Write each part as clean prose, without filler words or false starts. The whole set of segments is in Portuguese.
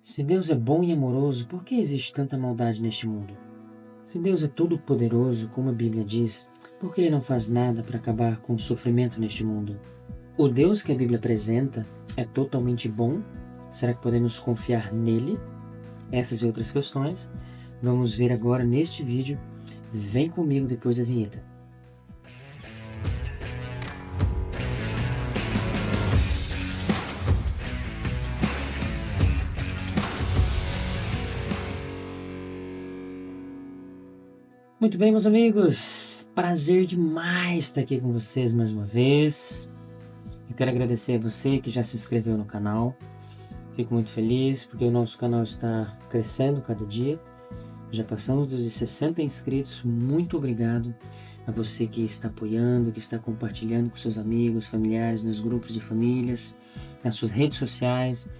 Se Deus é bom e amoroso, por que existe tanta maldade neste mundo? Se Deus é todo-poderoso, como a Bíblia diz, por que Ele não faz nada para acabar com o sofrimento neste mundo? O Deus que a Bíblia apresenta é totalmente bom? Será que podemos confiar nele? Essas e outras questões vamos ver agora neste vídeo. Vem comigo depois da vinheta. Muito bem, meus amigos, prazer demais estar aqui com vocês mais uma vez. Eu quero agradecer a você que já se inscreveu no canal. Fico muito feliz porque o nosso canal está crescendo cada dia. Já passamos dos 60 inscritos. Muito obrigado a você que está apoiando, que está compartilhando com seus amigos, familiares, nos grupos de famílias, nas suas redes sociais.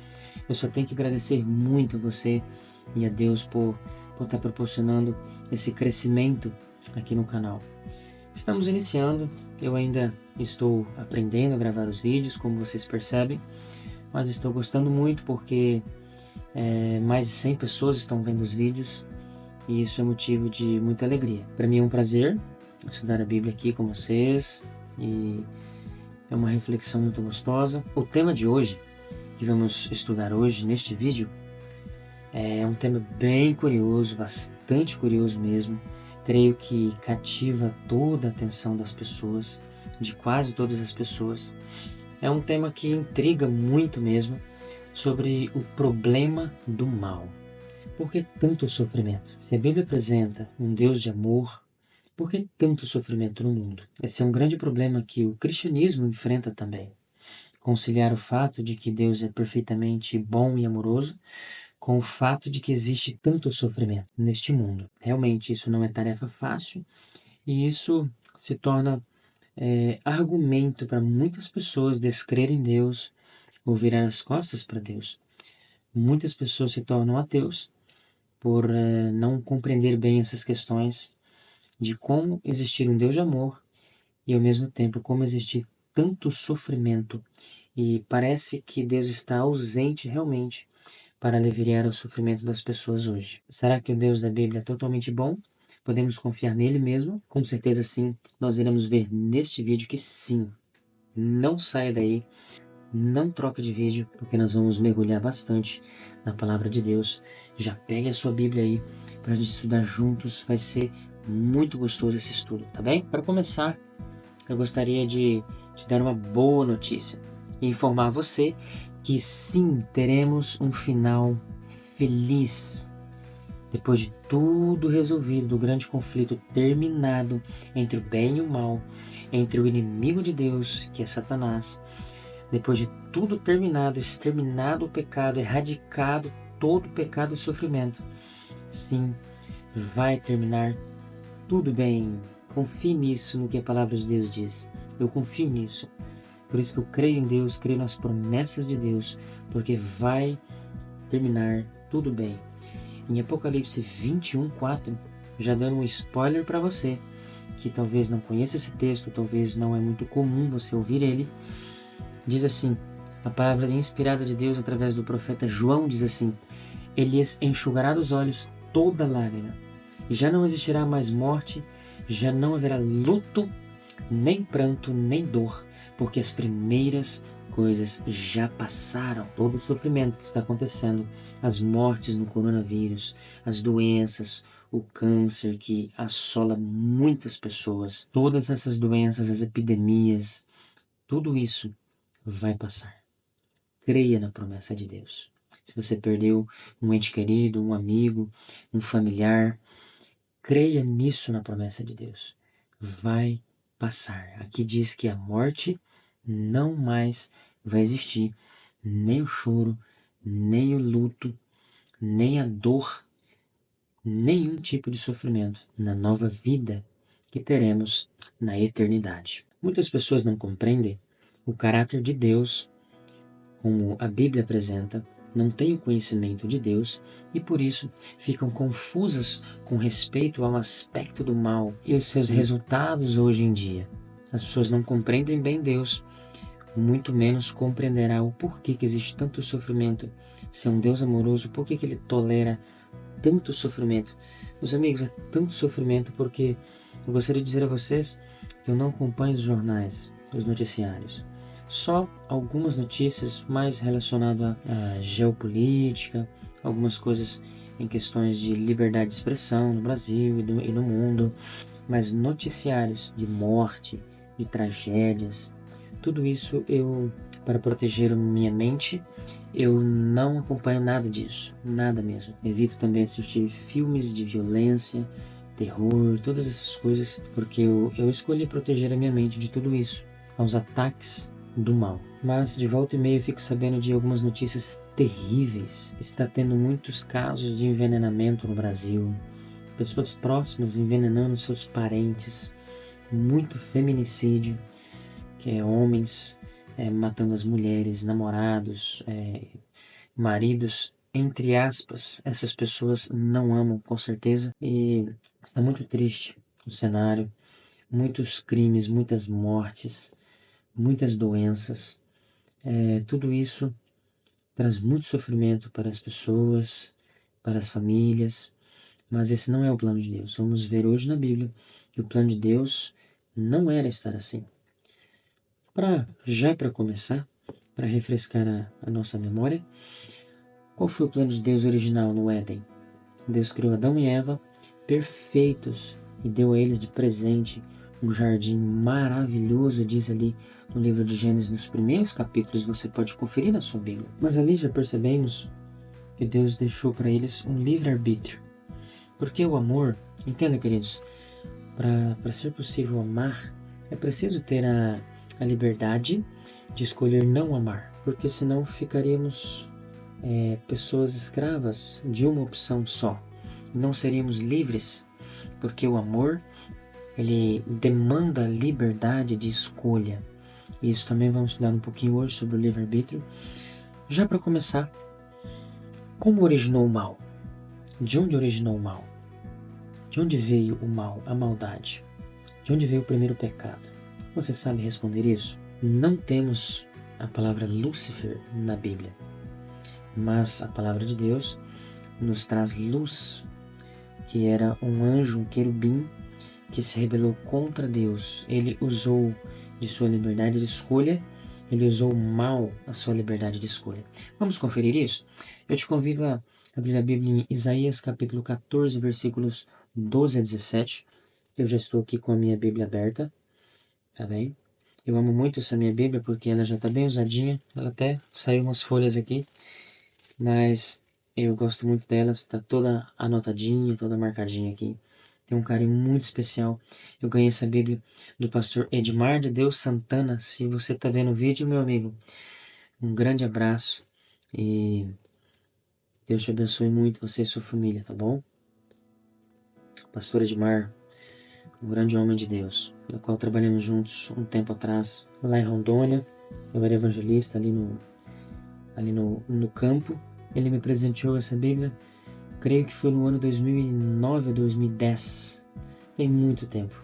Eu só tenho que agradecer muito a você e a Deus por estar proporcionando esse crescimento aqui no canal. Estamos iniciando, eu ainda estou aprendendo a gravar os vídeos, como vocês percebem, mas estou gostando muito porque mais de 100 pessoas estão vendo os vídeos e isso é motivo de muita alegria. Para mim é um prazer estudar a Bíblia aqui com vocês e é uma reflexão muito gostosa. O tema de hoje, que vamos estudar hoje neste vídeo, é um tema bem curioso, bastante curioso mesmo. Creio que cativa toda a atenção das pessoas, de quase todas as pessoas. É um tema que intriga muito mesmo, sobre o problema do mal. Por que tanto sofrimento? Se a Bíblia apresenta um Deus de amor, por que tanto sofrimento no mundo? Esse é um grande problema que o cristianismo enfrenta também. Conciliar o fato de que Deus é perfeitamente bom e amoroso com o fato de que existe tanto sofrimento neste mundo. Realmente isso não é tarefa fácil e isso se torna argumento para muitas pessoas descrerem Deus ou virar as costas para Deus. Muitas pessoas se tornam ateus por não compreender bem essas questões de como existir um Deus de amor e ao mesmo tempo como existir tanto sofrimento, e parece que Deus está ausente realmente para aliviar o sofrimento das pessoas hoje. Será que o Deus da Bíblia é totalmente bom? Podemos confiar nele mesmo? Com certeza sim. Nós iremos ver neste vídeo que sim. Não saia daí, não troque de vídeo, porque nós vamos mergulhar bastante na palavra de Deus. Já pegue a sua Bíblia aí para a gente estudar juntos. Vai ser muito gostoso esse estudo, tá bem? Para começar, eu gostaria de te dar uma boa notícia e informar você que sim, teremos um final feliz. Depois de tudo resolvido, do grande conflito terminado entre o bem e o mal, entre o inimigo de Deus, que é Satanás, depois de tudo terminado, exterminado o pecado, erradicado todo o pecado e sofrimento, sim, vai terminar tudo bem. Confie nisso, no que a palavra de Deus diz. Eu confio nisso. Por isso que eu creio em Deus, creio nas promessas de Deus, porque vai terminar tudo bem. Em Apocalipse 21:4, já dando um spoiler para você, que talvez não conheça esse texto, talvez não é muito comum você ouvir ele, diz assim, a palavra inspirada de Deus através do profeta João diz assim, ele enxugará dos olhos toda lágrima, e já não existirá mais morte, já não haverá luto, nem pranto, nem dor, porque as primeiras coisas já passaram. Todo o sofrimento que está acontecendo, as mortes no coronavírus, as doenças, o câncer que assola muitas pessoas, todas essas doenças, as epidemias, tudo isso vai passar. Creia na promessa de Deus. Se você perdeu um ente querido, um amigo, um familiar, creia nisso, na promessa de Deus. Vai passar. Aqui diz que a morte não mais vai existir, nem o choro, nem o luto, nem a dor, nenhum tipo de sofrimento na nova vida que teremos na eternidade. Muitas pessoas não compreendem o caráter de Deus como a Bíblia apresenta, não têm o conhecimento de Deus e por isso ficam confusas com respeito ao aspecto do mal e os seus resultados hoje em dia. As pessoas não compreendem bem Deus, muito menos compreenderá o porquê que existe tanto sofrimento. Se é um Deus amoroso, por que Ele tolera tanto sofrimento? Meus amigos, é tanto sofrimento porque eu gostaria de dizer a vocês que eu não acompanho os jornais, os noticiários. Só algumas notícias mais relacionadas à geopolítica, algumas coisas em questões de liberdade de expressão no Brasil e no mundo, mas noticiários de morte, de tragédias, tudo isso para proteger minha mente, eu não acompanho nada disso, nada mesmo. Evito também assistir filmes de violência, terror, todas essas coisas, porque eu escolhi proteger a minha mente de tudo isso, aos ataques do mal. Mas de volta e meia eu fico sabendo de algumas notícias terríveis. Está tendo muitos casos de envenenamento no Brasil, pessoas próximas envenenando seus parentes, muito feminicídio, que é homens matando as mulheres, namorados, maridos, entre aspas. Essas pessoas não amam, com certeza, e está muito triste o cenário. Muitos crimes, muitas mortes, muitas doenças. Tudo isso traz muito sofrimento para as pessoas, para as famílias, mas esse não é o plano de Deus. Vamos ver hoje na Bíblia que o plano de Deus não era estar assim. Para começar, para refrescar a nossa memória, qual foi o plano de Deus original no Éden? Deus criou Adão e Eva perfeitos e deu a eles de presente um jardim maravilhoso, diz ali no livro de Gênesis, nos primeiros capítulos, você pode conferir na sua Bíblia. Mas ali já percebemos que Deus deixou para eles um livre-arbítrio. Porque o amor, entenda, queridos, para ser possível amar, é preciso ter a liberdade de escolher não amar, porque senão ficaríamos pessoas escravas de uma opção só. Não seríamos livres, porque o amor ele demanda liberdade de escolha. Isso também vamos estudar um pouquinho hoje sobre o livre-arbítrio. Já para começar, como originou o mal? De onde originou o mal? De onde veio o mal, a maldade? De onde veio o primeiro pecado? Você sabe responder isso? Não temos a palavra Lúcifer na Bíblia, mas a palavra de Deus nos traz luz, que era um anjo, um querubim, que se rebelou contra Deus. Ele usou de sua liberdade de escolha, ele usou mal a sua liberdade de escolha. Vamos conferir isso? Eu te convido a abrir a Bíblia em Isaías capítulo 14, versículos 12 a 17. Eu já estou aqui com a minha Bíblia aberta, tá bem? Eu amo muito essa minha Bíblia porque ela já está bem usadinha, ela até saiu umas folhas aqui, mas eu gosto muito dela, está toda anotadinha, toda marcadinha aqui. Tem um carinho muito especial. Eu ganhei essa Bíblia do pastor Edmar de Deus Santana. Se você está vendo o vídeo, meu amigo, um grande abraço e Deus te abençoe muito, você e sua família, tá bom? Pastor Edmar, um grande homem de Deus, no qual trabalhamos juntos um tempo atrás, lá em Rondônia. Eu era evangelista ali no campo. Ele me presenteou essa Bíblia, creio que foi no ano 2009 ou 2010. Tem muito tempo.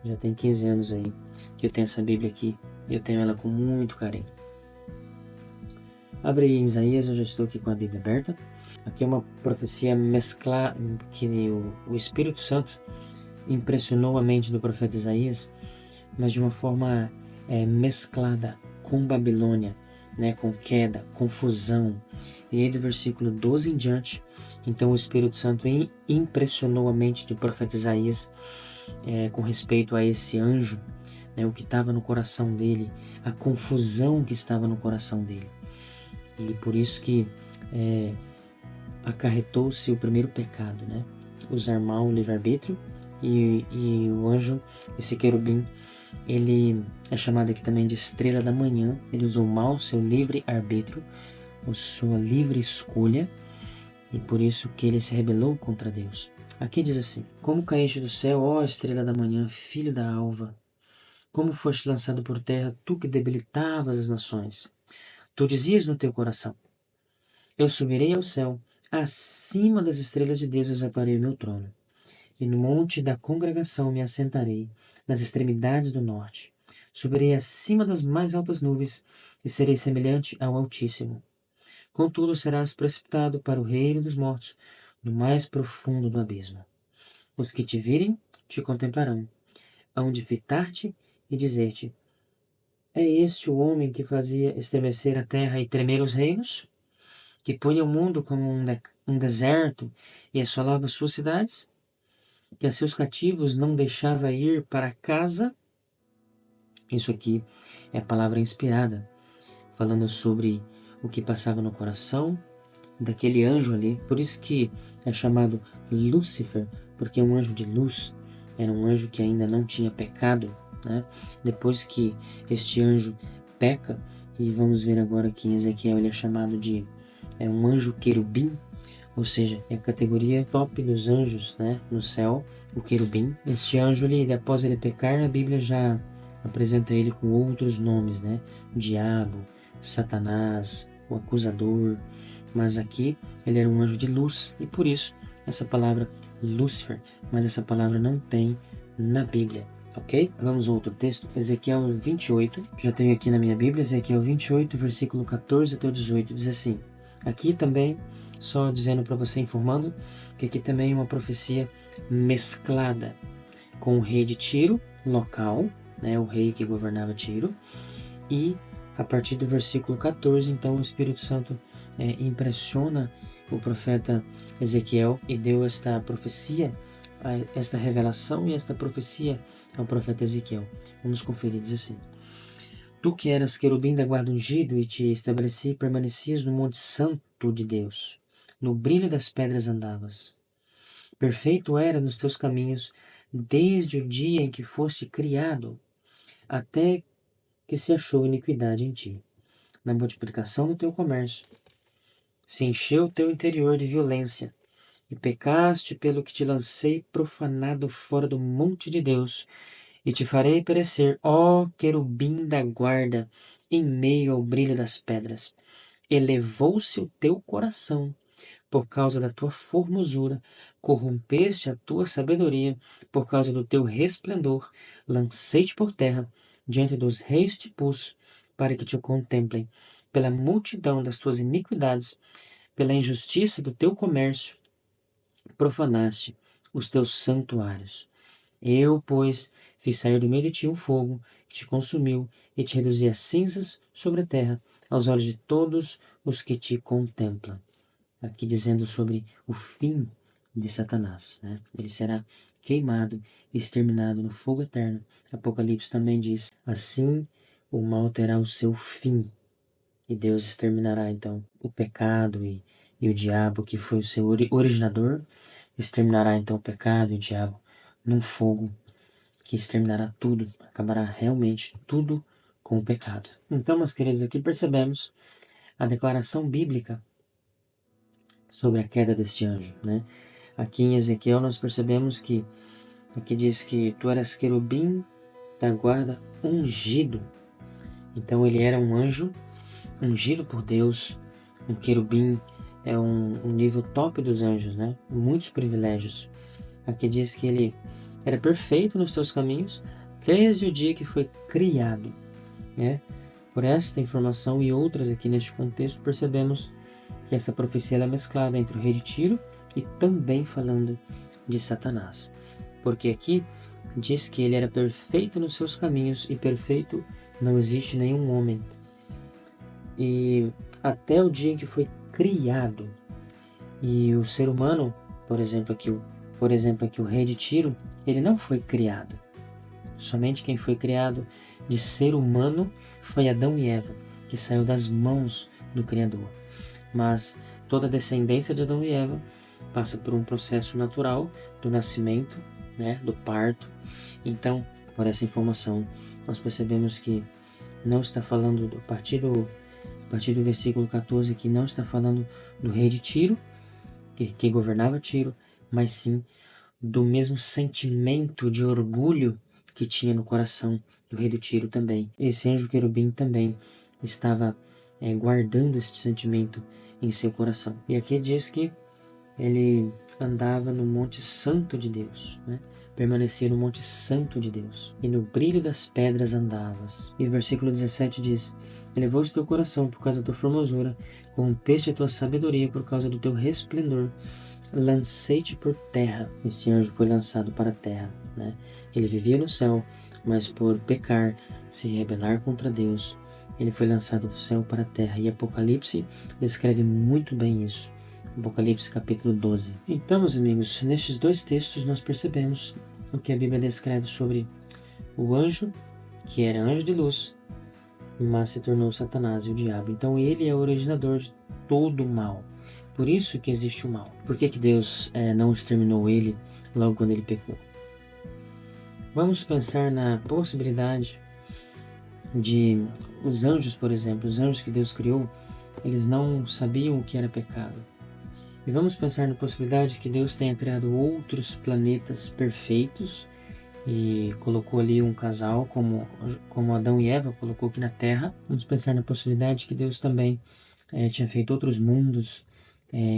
Já tem 15 anos aí que eu tenho essa Bíblia aqui e eu tenho ela com muito carinho. Abre aí em Isaías, eu já estou aqui com a Bíblia aberta. Aqui é uma profecia mesclada, que o Espírito Santo impressionou a mente do profeta Isaías, mas de uma forma mesclada com Babilônia, né, com queda, confusão. E aí do versículo 12 em diante, então o Espírito Santo impressionou a mente do profeta Isaías com respeito a esse anjo, né, o que estava no coração dele, a confusão que estava no coração dele. E por isso que acarretou-se o primeiro pecado, né? Usar mal o livre-arbítrio, e o anjo, esse querubim, ele é chamado aqui também de estrela da manhã. Ele usou mal seu livre-arbítrio, a sua livre escolha, e por isso que ele se rebelou contra Deus. Aqui diz assim: como caíste do céu, ó estrela da manhã, filho da alva? Como foste lançado por terra, tu que debilitavas as nações? Tu dizias no teu coração: eu subirei ao céu, acima das estrelas de Deus exaltarei o meu trono. E no monte da congregação me assentarei, nas extremidades do norte. Subirei acima das mais altas nuvens e serei semelhante ao Altíssimo. Contudo, serás precipitado para o reino dos mortos, no mais profundo do abismo. Os que te virem te contemplarão, hão de fitar-te e dizer-te: é este o homem que fazia estremecer a terra e tremer os reinos? Que punha o mundo como um deserto e assolava suas cidades? Que a seus cativos não deixava ir para casa? Isso aqui é a palavra inspirada, falando sobre o que passava no coração daquele anjo ali. Por isso que é chamado Lúcifer, porque é um anjo de luz. Era um anjo que ainda não tinha pecado, né? Depois que este anjo peca, e vamos ver agora que em Ezequiel ele é chamado de um anjo querubim, ou seja, é a categoria top dos anjos, né? No céu, o querubim. Este anjo, após ele pecar, a Bíblia já apresenta ele com outros nomes, né? O diabo, Satanás, o acusador. Mas aqui ele era um anjo de luz e por isso essa palavra Lúcifer, mas essa palavra não tem na Bíblia, ok? Vamos ao outro texto, Ezequiel 28, já tenho aqui na minha Bíblia, Ezequiel 28, versículo 14 até o 18, diz assim, aqui também, só dizendo para você, informando, que aqui também é uma profecia mesclada com o rei de Tiro, local, né, o rei que governava Tiro, e a partir do versículo 14, então o Espírito Santo impressiona o profeta Ezequiel e deu esta profecia, esta revelação e esta profecia ao profeta Ezequiel. Vamos conferir, diz assim: Tu que eras querubim da guarda ungido e te estabeleci e permanecias no monte santo de Deus, no brilho das pedras andavas. Perfeito era nos teus caminhos desde o dia em que foste criado, até que se achou iniquidade em ti. Na multiplicação do teu comércio, se encheu o teu interior de violência, e pecaste pelo que te lancei profanado fora do monte de Deus, e te farei perecer, ó querubim da guarda, em meio ao brilho das pedras. Elevou-se o teu coração por causa da tua formosura, corrompeste a tua sabedoria por causa do teu resplendor, lancei-te por terra, diante dos reis te pus, para que te contemplem, pela multidão das tuas iniquidades, pela injustiça do teu comércio, profanaste os teus santuários. Eu, pois, fiz sair do meio de ti um fogo, que te consumiu, e te reduzi a cinzas sobre a terra, aos olhos de todos os que te contemplam. Aqui dizendo sobre o fim de Satanás, né? Ele será queimado e exterminado no fogo eterno. Apocalipse também diz, assim o mal terá o seu fim, e Deus exterminará então o pecado e o diabo, que foi o seu originador, exterminará então o pecado e o diabo num fogo que exterminará tudo, acabará realmente tudo com o pecado. Então, meus queridos, aqui percebemos a declaração bíblica sobre a queda deste anjo, né? Aqui em Ezequiel nós percebemos que aqui diz que tu eras querubim da guarda ungido. Então ele era um anjo ungido por Deus. Um querubim é um nível top dos anjos, né? Muitos privilégios. Aqui diz que ele era perfeito nos seus caminhos desde o dia que foi criado, né? Por esta informação e outras aqui neste contexto, percebemos que essa profecia é mesclada entre o rei de Tiro e também falando de Satanás. Porque aqui diz que ele era perfeito nos seus caminhos, e perfeito não existe nenhum homem. E até o dia em que foi criado. E o ser humano, por exemplo aqui o rei de Tiro, ele não foi criado. Somente quem foi criado de ser humano foi Adão e Eva, que saiu das mãos do Criador. Mas toda a descendência de Adão e Eva passa por um processo natural do nascimento, né, do parto. Então, por essa informação, nós percebemos que não está falando, a partir do versículo 14, que não está falando do rei de Tiro, que governava Tiro, mas sim do mesmo sentimento de orgulho que tinha no coração do rei do Tiro também. Esse anjo querubim também estava guardando esse sentimento em seu coração. E aqui diz que ele andava no Monte Santo de Deus, né? Permanecia no Monte Santo de Deus, e no brilho das pedras andavas. E o versículo 17 diz: Elevou-se teu coração por causa da tua formosura, corrompeste a tua sabedoria por causa do teu resplendor. Lancei-te por terra. Esse anjo foi lançado para a terra, né? Ele vivia no céu, mas por pecar, se rebelar contra Deus, ele foi lançado do céu para a terra. E Apocalipse descreve muito bem isso. Apocalipse capítulo 12. Então, meus amigos, nestes dois textos nós percebemos o que a Bíblia descreve sobre o anjo, que era anjo de luz, mas se tornou Satanás e o diabo. Então ele é o originador de todo o mal. Por isso que existe o mal. Por que Deus não exterminou ele logo quando ele pecou? Vamos pensar na possibilidade de os anjos, por exemplo, os anjos que Deus criou, eles não sabiam o que era pecado. E vamos pensar na possibilidade que Deus tenha criado outros planetas perfeitos e colocou ali um casal, como Adão e Eva colocou aqui na Terra. Vamos pensar na possibilidade que Deus também tinha feito outros mundos,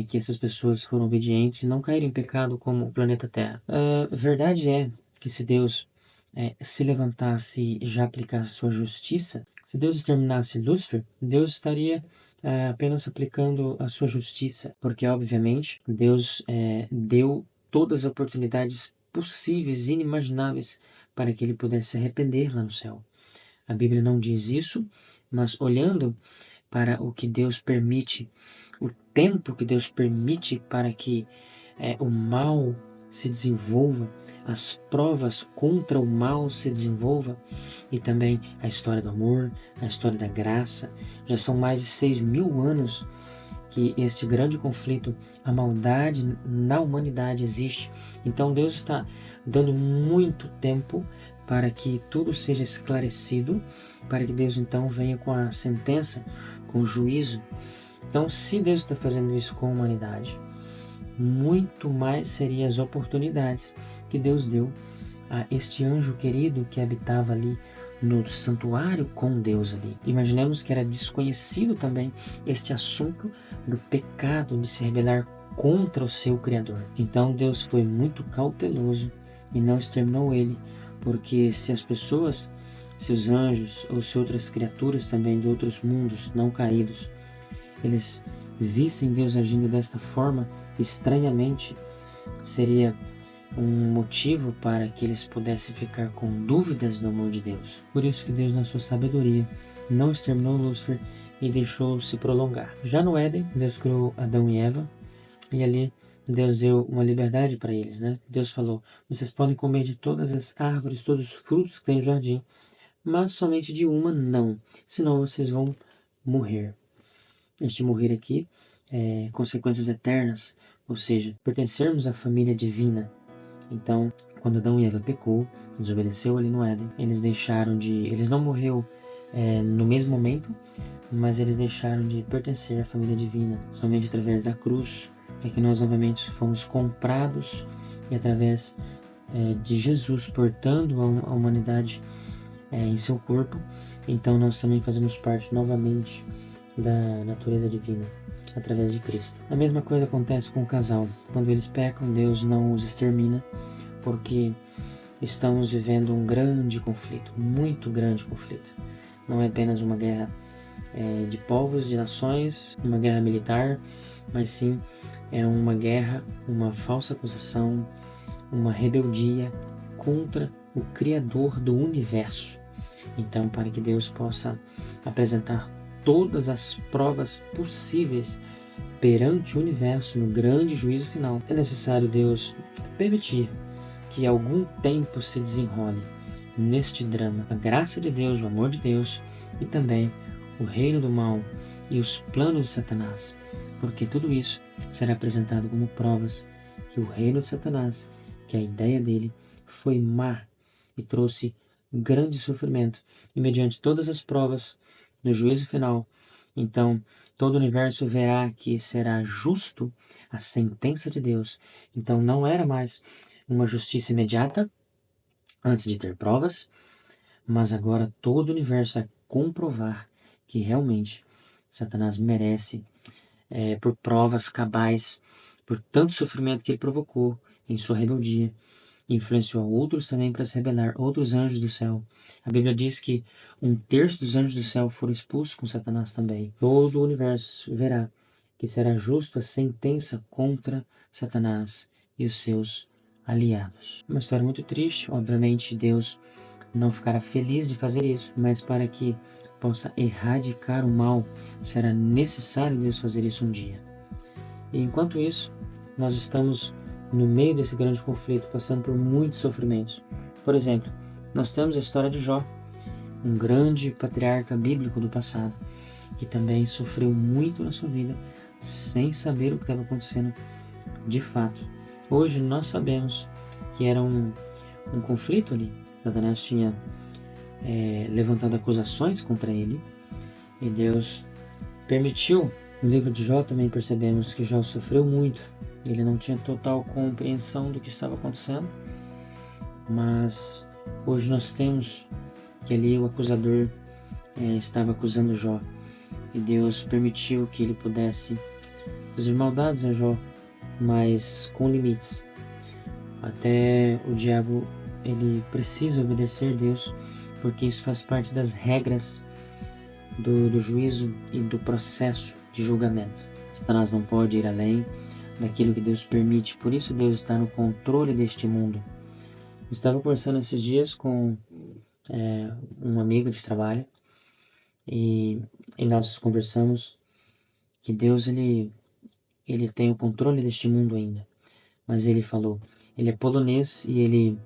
que essas pessoas foram obedientes e não caíram em pecado como o planeta Terra. A verdade é que se Deus se levantasse e já aplicasse sua justiça, se Deus exterminasse Lúcifer, Deus estaria apenas aplicando a sua justiça, porque obviamente Deus deu todas as oportunidades possíveis e inimagináveis para que ele pudesse se arrepender lá no céu. A Bíblia não diz isso, mas olhando para o que Deus permite, o tempo que Deus permite para que o mal se desenvolva, as provas contra o mal se desenvolva, e também a história do amor, a história da graça. Já são mais de 6.000 anos que este grande conflito, a maldade na humanidade existe. Então Deus está dando muito tempo para que tudo seja esclarecido, para que Deus então venha com a sentença, com o juízo. Então, se Deus está fazendo isso com a humanidade, muito mais seriam as oportunidades que Deus deu a este anjo querido que habitava ali no santuário com Deus ali. Imaginemos que era desconhecido também este assunto do pecado, de se rebelar contra o seu Criador. Então Deus foi muito cauteloso e não exterminou ele, porque se as pessoas, se os anjos ou se outras criaturas também de outros mundos não caídos, eles vissem Deus agindo desta forma, estranhamente, seria um motivo para que eles pudessem ficar com dúvidas no amor de Deus. Por isso que Deus, na sua sabedoria, não exterminou Lúcifer e deixou se prolongar. Já no Éden, Deus criou Adão e Eva, e ali Deus deu uma liberdade para eles, né? Deus falou: vocês podem comer de todas as árvores, todos os frutos que tem no jardim, mas somente de uma não, senão vocês vão morrer. Este morrer aqui é consequências eternas, ou seja, pertencermos à família divina. Então, quando Adão e Eva pecou, desobedeceu ali no Éden, eles não morreram no mesmo momento, mas eles deixaram de pertencer à família divina. Somente através da cruz é que nós novamente fomos comprados, e através de Jesus portando a humanidade em seu corpo, então nós também fazemos parte novamente da natureza divina através de Cristo. A mesma coisa acontece com o casal. Quando eles pecam, Deus não os extermina, porque estamos vivendo um grande conflito, muito grande conflito. Não é apenas uma guerra de povos, de nações, uma guerra militar, mas sim é uma guerra, uma falsa acusação, uma rebeldia contra o Criador do universo. Então, para que Deus possa apresentar todas as provas possíveis perante o universo no grande juízo final, é necessário Deus permitir que algum tempo se desenrole neste drama a graça de Deus, o amor de Deus e também o reino do mal e os planos de Satanás, porque tudo isso será apresentado como provas que o reino de Satanás, que a ideia dele foi má e trouxe grande sofrimento, e mediante todas as provas no juízo final, então todo o universo verá que será justo a sentença de Deus. Então não era mais uma justiça imediata antes de ter provas, mas agora todo o universo vai comprovar que realmente Satanás merece, por provas cabais, por tanto sofrimento que ele provocou em sua rebeldia. Influenciou outros também para se rebelar, outros anjos do céu. A Bíblia diz que 1/3 dos anjos do céu foram expulsos com Satanás também. Todo o universo verá que será justa a sentença contra Satanás e os seus aliados. Uma história muito triste, obviamente Deus não ficará feliz de fazer isso, mas para que possa erradicar o mal, será necessário Deus fazer isso um dia. E enquanto isso, nós estamos no meio desse grande conflito, passando por muitos sofrimentos. Por exemplo, nós temos a história de Jó, um grande patriarca bíblico do passado, que também sofreu muito na sua vida, sem saber o que estava acontecendo de fato. Hoje nós sabemos que era um conflito ali. Satanás tinha levantado acusações contra ele, e Deus permitiu. No livro de Jó também percebemos que Jó sofreu muito. Ele não tinha total compreensão do que estava acontecendo, mas hoje nós temos que ali o acusador estava acusando Jó, e Deus permitiu que ele pudesse fazer maldades a Jó, mas com limites. Até o diabo, ele precisa obedecer a Deus, porque isso faz parte das regras do juízo e do processo de julgamento. Satanás não pode ir além daquilo que Deus permite, por isso Deus está no controle deste mundo. Eu estava conversando esses dias com um amigo de trabalho, e nós conversamos que Deus ele tem o controle deste mundo ainda, mas ele falou, ele é polonês, e ele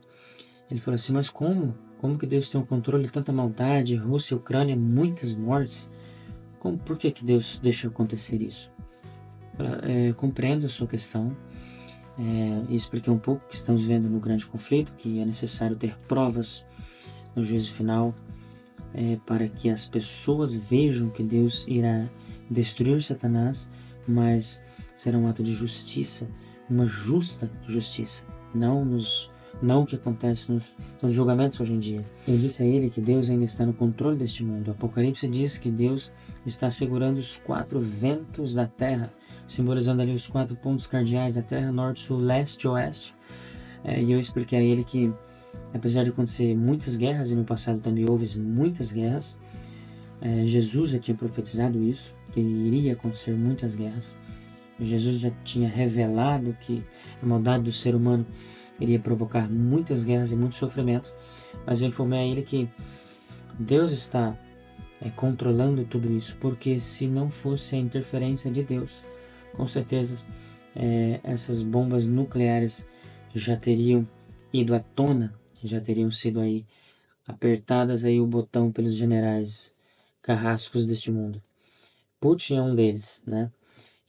falou assim, mas como que Deus tem o controle de tanta maldade, Rússia, Ucrânia, muitas mortes, por que Deus deixa acontecer isso? Compreendo a sua questão, e expliquei um pouco o que estamos vendo no grande conflito, que é necessário ter provas no juízo final, para que as pessoas vejam que Deus irá destruir Satanás, mas será um ato de justiça, uma justa justiça, não o que acontece nos julgamentos hoje em dia. Eu disse a ele que Deus ainda está no controle deste mundo. O Apocalipse diz que Deus está segurando os 4 ventos da terra, simbolizando ali os 4 pontos cardeais da terra, norte, sul, leste e oeste. E eu expliquei a ele que, apesar de acontecer muitas guerras, e no passado também houve muitas guerras, Jesus já tinha profetizado isso, que iria acontecer muitas guerras. Jesus já tinha revelado que a maldade do ser humano iria provocar muitas guerras e muito sofrimento, mas eu informei a ele que Deus está controlando tudo isso, porque se não fosse a interferência de Deus, com certeza essas bombas nucleares já teriam ido à tona, já teriam sido aí apertadas aí o botão pelos generais carrascos deste mundo. Putin é um deles, né?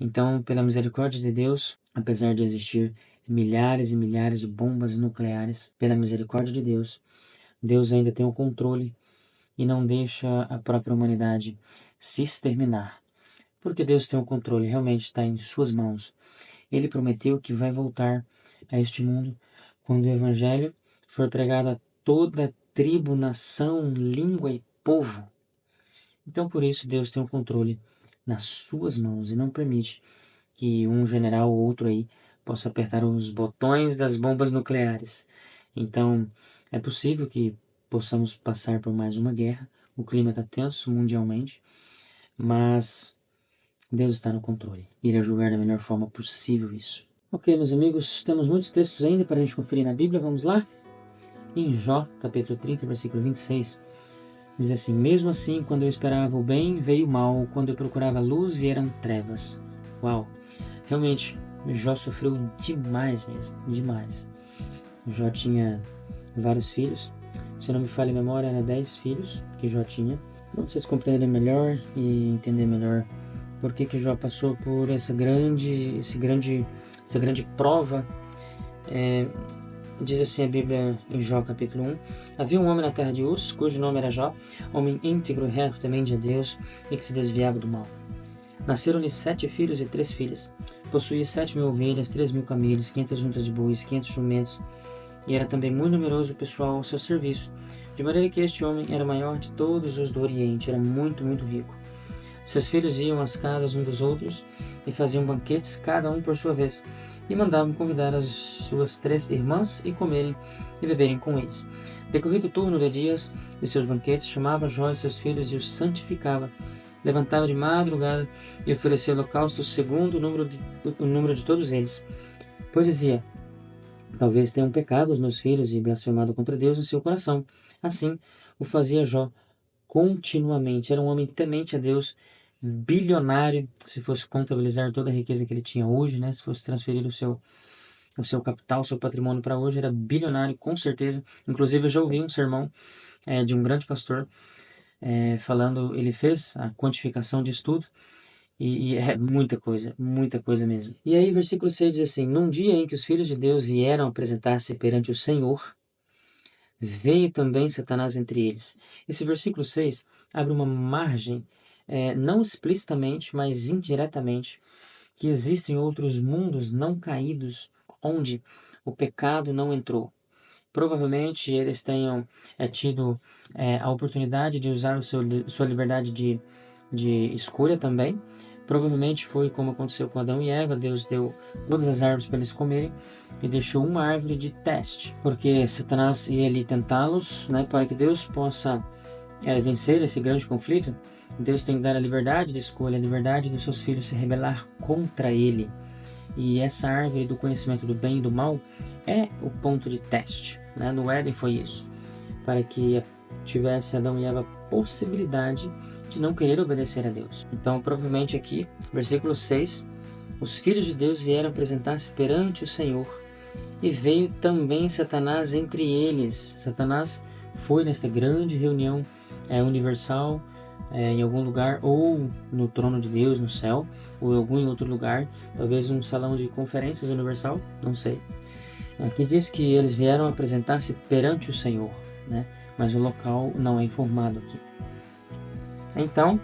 Então, pela misericórdia de Deus, apesar de existir milhares e milhares de bombas nucleares, pela misericórdia de Deus, Deus ainda tem o controle e não deixa a própria humanidade se exterminar. Porque Deus tem o controle, realmente está em suas mãos. Ele prometeu que vai voltar a este mundo quando o Evangelho for pregado a toda tribo, nação, língua e povo. Então, por isso, Deus tem o controle nas suas mãos e não permite que um general ou outro aí possa apertar os botões das bombas nucleares. Então, é possível que possamos passar por mais uma guerra. O clima está tenso mundialmente, mas Deus está no controle. Irá julgar da melhor forma possível isso. Ok, meus amigos, temos muitos textos ainda para a gente conferir na Bíblia. Vamos lá? Em Jó, capítulo 30, versículo 26, diz assim, mesmo assim, quando eu esperava o bem, veio o mal. Quando eu procurava a luz, vieram trevas. Uau! Realmente, Jó sofreu demais mesmo, demais. Jó tinha vários filhos. Se não me falha a memória, eram 10 filhos que Jó tinha. Para vocês compreenderem melhor e entender melhor por que Jó passou por essa grande prova. Diz assim a Bíblia em Jó capítulo 1. Havia um homem na terra de Uz, cujo nome era Jó, homem íntegro e reto, temente a Deus, e que se desviava do mal. Nasceram-lhe 7 filhos e 3 filhas. Possuía 7.000 ovelhas, 3.000 camelos, 500 juntas de bois, 500 jumentos, e era também muito numeroso o pessoal ao seu serviço, de maneira que este homem era maior de todos os do Oriente, era muito, muito rico. Seus filhos iam às casas um dos outros e faziam banquetes, cada um por sua vez, e mandavam convidar as suas 3 irmãs e comerem e beberem com eles. Decorrido o turno de dias de seus banquetes, chamava Jó e seus filhos e os santificava. Levantava de madrugada e oferecia holocaustos segundo o número de todos eles. Pois dizia: talvez tenham pecado os meus filhos e blasfemado contra Deus em seu coração. Assim o fazia Jó continuamente. Era um homem temente a Deus, bilionário, se fosse contabilizar toda a riqueza que ele tinha hoje, né? Se fosse transferir o seu capital, o seu patrimônio para hoje, era bilionário, com certeza. Inclusive, eu já ouvi um sermão de um grande pastor falando, ele fez a quantificação de estudo, e é muita coisa mesmo. E aí, versículo 6 diz assim: num dia em que os filhos de Deus vieram apresentar-se perante o Senhor, veio também Satanás entre eles. Esse versículo 6 abre uma margem, não explicitamente, mas indiretamente, que existem outros mundos não caídos onde o pecado não entrou. Provavelmente eles tenham tido a oportunidade de usar sua liberdade de escolha também. Provavelmente foi como aconteceu com Adão e Eva. Deus deu todas as árvores para eles comerem e deixou uma árvore de teste, porque Satanás ia ali tentá-los, né, para que Deus possa vencer esse grande conflito. Deus tem que dar a liberdade de escolha, a liberdade dos seus filhos se rebelar contra ele. E essa árvore do conhecimento do bem e do mal é o ponto de teste, né? No Éden foi isso, para que tivesse Adão e Eva a possibilidade de não querer obedecer a Deus. Então, provavelmente aqui, versículo 6, os filhos de Deus vieram apresentar-se perante o Senhor, e veio também Satanás entre eles. Satanás foi nesta grande reunião universal, em algum lugar, ou no trono de Deus, no céu, ou em algum outro lugar, talvez um salão de conferências universal, não sei. Aqui diz que eles vieram apresentar-se perante o Senhor, né? Mas o local não é informado aqui. Então,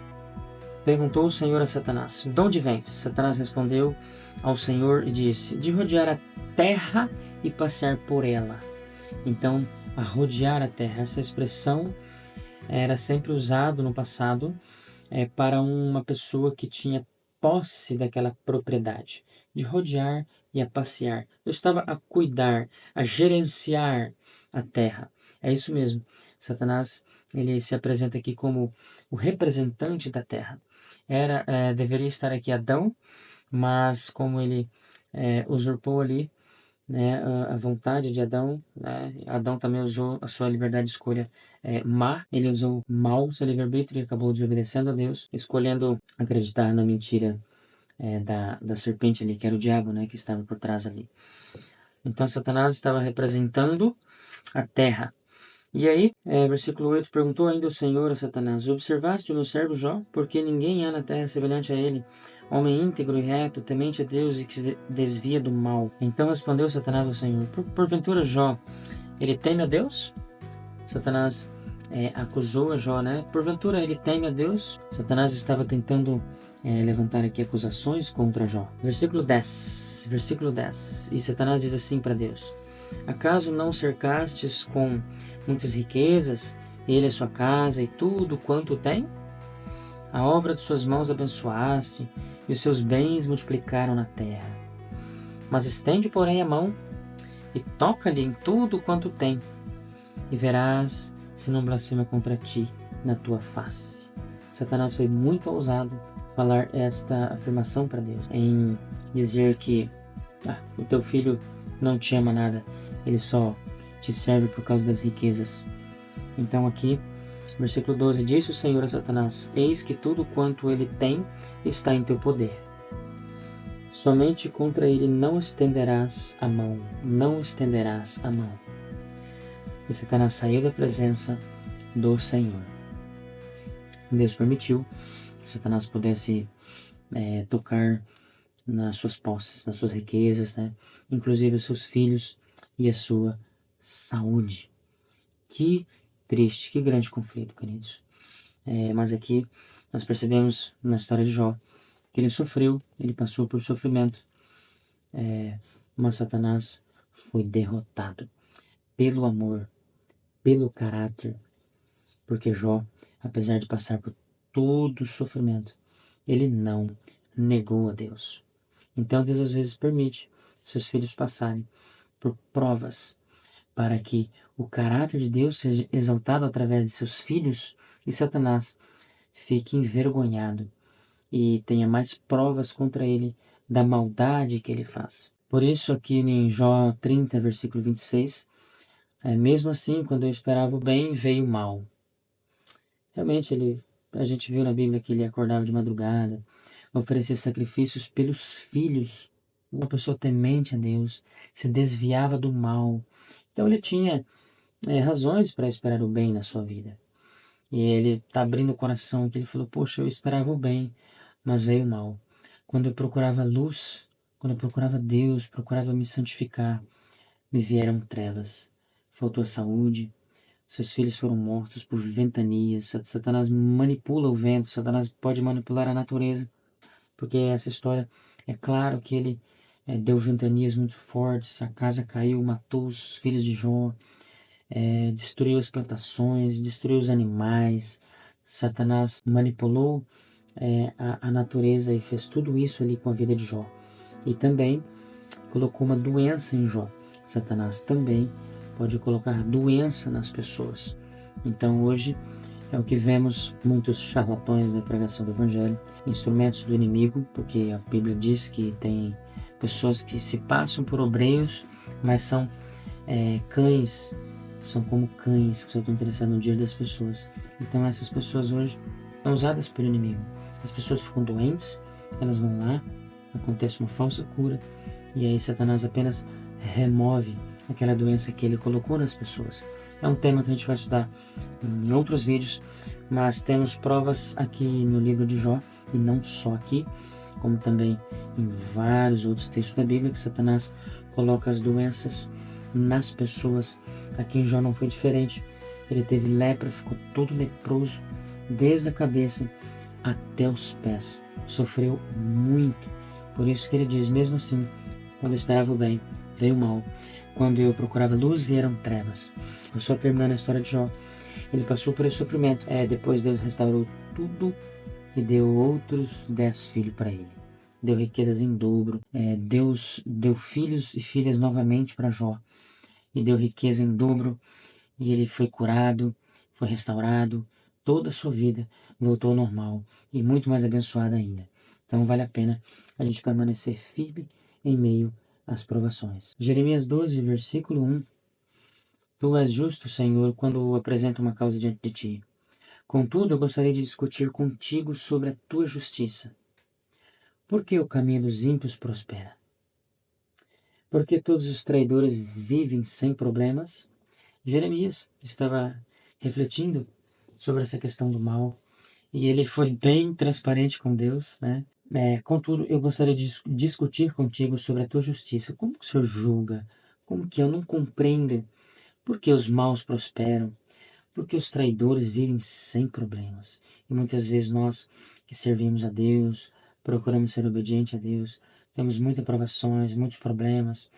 perguntou o Senhor a Satanás: de onde vens? Satanás respondeu ao Senhor e disse: de rodear a terra e passear por ela. Então, a rodear a terra, essa expressão era sempre usado no passado para uma pessoa que tinha posse daquela propriedade, de rodear e a passear. Eu estava a cuidar, a gerenciar a terra. É isso mesmo. Satanás, ele se apresenta aqui como o representante da terra. Deveria estar aqui Adão, mas como ele usurpou ali, né, a vontade de Adão, né? Adão também usou a sua liberdade de escolha má, ele usou mal seu livre-arbítrio e acabou desobedecendo a Deus, escolhendo acreditar na mentira da serpente ali, que era o diabo, né, que estava por trás ali. Então Satanás estava representando a terra. E aí, versículo 8, perguntou ainda o Senhor a Satanás: observaste o meu servo Jó? Porque ninguém há na terra semelhante a ele, homem íntegro e reto, temente a Deus e que se desvia do mal. Então respondeu Satanás ao Senhor: porventura Jó, ele teme a Deus? Satanás acusou a Jó, né? Porventura ele teme a Deus? Satanás estava tentando levantar aqui acusações contra Jó. Versículo 10. E Satanás diz assim para Deus: acaso não cercastes com muitas riquezas, ele a sua casa e tudo quanto tem? A obra de suas mãos abençoaste, e os seus bens multiplicaram na terra. Mas estende, porém, a mão, e toca-lhe em tudo quanto tem, e verás se não blasfema contra ti na tua face. Satanás foi muito ousado falar esta afirmação para Deus, em dizer que o teu filho não te ama nada, ele só te serve por causa das riquezas. Então aqui, versículo 12, disse o Senhor a Satanás: eis que tudo quanto ele tem está em teu poder. Somente contra ele não estenderás a mão, não estenderás a mão. E Satanás saiu da presença do Senhor. Deus permitiu que Satanás pudesse tocar nas suas posses, nas suas riquezas, né? Inclusive os seus filhos e a sua saúde. Que triste, que grande conflito, queridos. Mas aqui nós percebemos na história de Jó que ele sofreu, ele passou por sofrimento, mas Satanás foi derrotado pelo amor, pelo caráter, porque Jó, apesar de passar por todo o sofrimento, ele não negou a Deus. Então Deus às vezes permite seus filhos passarem por provas para que o caráter de Deus seja exaltado através de seus filhos e Satanás fique envergonhado e tenha mais provas contra ele da maldade que ele faz. Por isso, aqui em Jó 30, versículo 26, mesmo assim, quando eu esperava o bem, veio o mal. Realmente, a gente viu na Bíblia que ele acordava de madrugada, oferecia sacrifícios pelos filhos, uma pessoa temente a Deus, se desviava do mal. Então, ele tinha razões para esperar o bem na sua vida. E ele está abrindo o coração, que ele falou, poxa, eu esperava o bem, mas veio o mal. Quando eu procurava luz, quando eu procurava Deus, procurava me santificar, me vieram trevas. Faltou saúde, seus filhos foram mortos por ventanias. Satanás manipula o vento, Satanás pode manipular a natureza, porque essa história, é claro que ele deu ventanias muito fortes, a casa caiu, matou os filhos de Jó, destruiu as plantações, destruiu os animais. Satanás manipulou a natureza e fez tudo isso ali com a vida de Jó. E também colocou uma doença em Jó. Satanás também pode colocar doença nas pessoas. Então hoje é o que vemos muitos charlatões da pregação do Evangelho, instrumentos do inimigo, porque a Bíblia diz que tem pessoas que se passam por obreiros, mas são cães, são como cães que só estão interessados no dia das pessoas. Então essas pessoas hoje são usadas pelo inimigo. As pessoas ficam doentes, elas vão lá, acontece uma falsa cura, e aí Satanás apenas remove aquela doença que ele colocou nas pessoas. É um tema que a gente vai estudar em outros vídeos, mas temos provas aqui no livro de Jó, e não só aqui, como também em vários outros textos da Bíblia, que Satanás coloca as doenças nas pessoas. Aqui em Jó não foi diferente. Ele teve lepra, ficou todo leproso, desde a cabeça até os pés. Sofreu muito. Por isso que ele diz, mesmo assim, quando eu esperava o bem, veio o mal. Quando eu procurava luz, vieram trevas. Eu só terminando a história de Jó. Ele passou por esse sofrimento. Depois Deus restaurou tudo e deu outros 10 filhos para ele. Deu riquezas em dobro. Deus deu filhos e filhas novamente para Jó. E deu riqueza em dobro. E ele foi curado, foi restaurado. Toda a sua vida voltou ao normal. E muito mais abençoada ainda. Então vale a pena a gente permanecer firme em meio às provações. Jeremias 12, versículo 1. Tu és justo, Senhor, quando apresento uma causa diante de ti. Contudo, eu gostaria de discutir contigo sobre a tua justiça. Por que o caminho dos ímpios prospera? Por que todos os traidores vivem sem problemas? Jeremias estava refletindo sobre essa questão do mal e ele foi bem transparente com Deus, né? Contudo, eu gostaria de discutir contigo sobre a tua justiça. Como que o Senhor julga? Como que eu não compreendo por que os maus prosperam? Por que os traidores vivem sem problemas? E muitas vezes nós que servimos a Deus, procuramos ser obedientes a Deus, temos muitas provações, muitos problemas.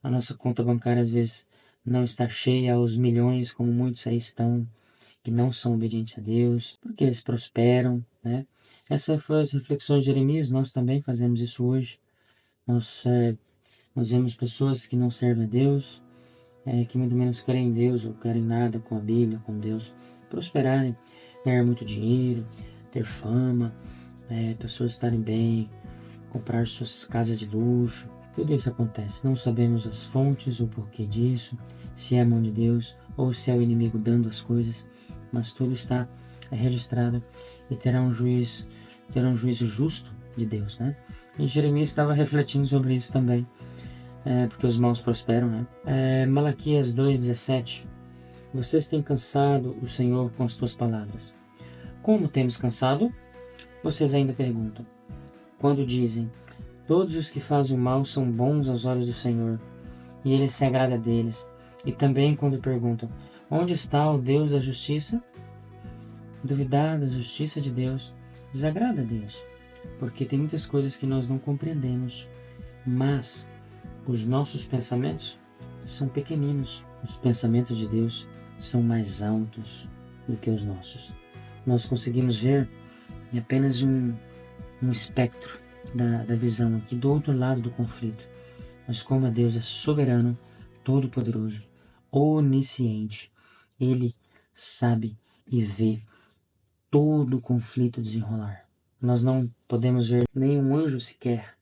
A nossa conta bancária às vezes não está cheia aos milhões, como muitos aí estão, que não são obedientes a Deus, porque eles prosperam, né? Essas foram as reflexões de Jeremias, nós também fazemos isso hoje. Nós vemos pessoas que não servem a Deus, que muito menos querem Deus ou querem nada com a Bíblia, com Deus, prosperarem, ganhar muito dinheiro, ter fama, pessoas estarem bem, comprar suas casas de luxo. Tudo isso acontece. Não sabemos as fontes ou porquê disso, se é a mão de Deus ou se é o inimigo dando as coisas, mas tudo está registrado e terá um juízo justo de Deus, né? E Jeremias estava refletindo sobre isso também, porque os maus prosperam, né? Malaquias 2,17. Vocês têm cansado o Senhor com as tuas palavras. Como temos cansado? Vocês ainda perguntam. Quando dizem, todos os que fazem o mal são bons aos olhos do Senhor, e Ele se agrada deles. E também quando perguntam, onde está o Deus da justiça? Duvidar da justiça de Deus desagrada a Deus, porque tem muitas coisas que nós não compreendemos, mas os nossos pensamentos são pequeninos. Os pensamentos de Deus são mais altos do que os nossos. Nós conseguimos ver em apenas um um espectro da visão aqui do outro lado do conflito. Mas como Deus é soberano, todo-poderoso, onisciente, Ele sabe e vê todo o conflito desenrolar. Nós não podemos ver nenhum anjo sequer,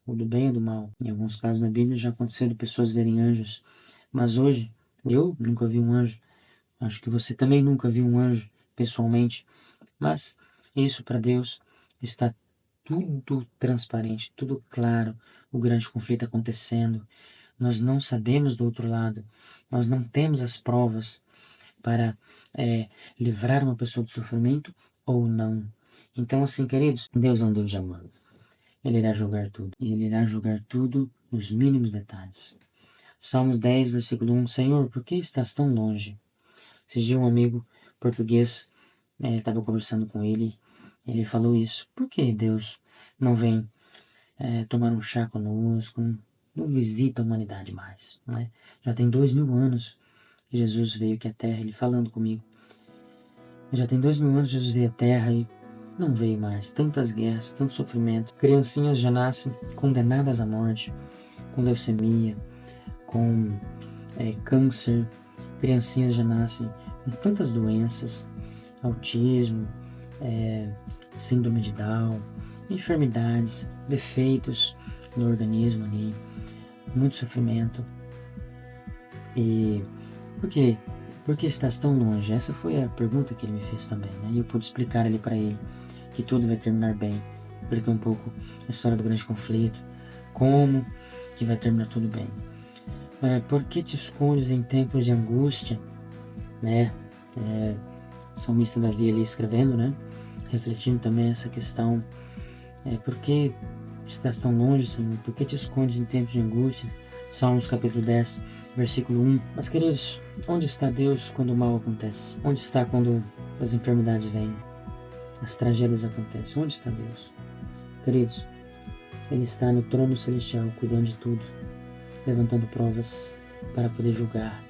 ou do bem ou do mal. Em alguns casos na Bíblia já aconteceu de pessoas verem anjos, mas hoje eu nunca vi um anjo. Acho que você também nunca viu um anjo pessoalmente, mas isso para Deus está tudo transparente, tudo claro, o grande conflito acontecendo. Nós não sabemos do outro lado, nós não temos as provas para livrar uma pessoa do sofrimento ou não. Então, assim, queridos, Deus é um Deus de amor. Ele irá julgar tudo. E Ele irá julgar tudo nos mínimos detalhes. Salmos 10, versículo 1. Senhor, por que estás tão longe? Esses dias um amigo português estava conversando com ele. Ele falou isso. Por que Deus não vem tomar um chá conosco? Não visita a humanidade mais, né? Já tem 2000 anos que Jesus veio aqui à Terra, ele falando comigo. Já tem 2000 anos que Jesus veio à Terra e não veio mais. Tantas guerras, tanto sofrimento. Criancinhas já nascem condenadas à morte, com leucemia, com câncer. Criancinhas já nascem com tantas doenças, autismo, síndrome de Down, enfermidades, defeitos no organismo ali, muito sofrimento. E por quê? Por que estás tão longe? Essa foi a pergunta que ele me fez também, né? E eu pude explicar ali para ele que tudo vai terminar bem. Expliquei um pouco a história do grande conflito, como que vai terminar tudo bem. Por que te escondes em tempos de angústia, né? O salmista Davi ali escrevendo, né? Refletindo também essa questão. Por que estás tão longe, Senhor? Por que te escondes em tempos de angústia? Salmos capítulo 10, versículo 1. Mas, queridos, onde está Deus quando o mal acontece? Onde está quando as enfermidades vêm? As tragédias acontecem? Onde está Deus? Queridos, Ele está no trono celestial, cuidando de tudo, levantando provas para poder julgar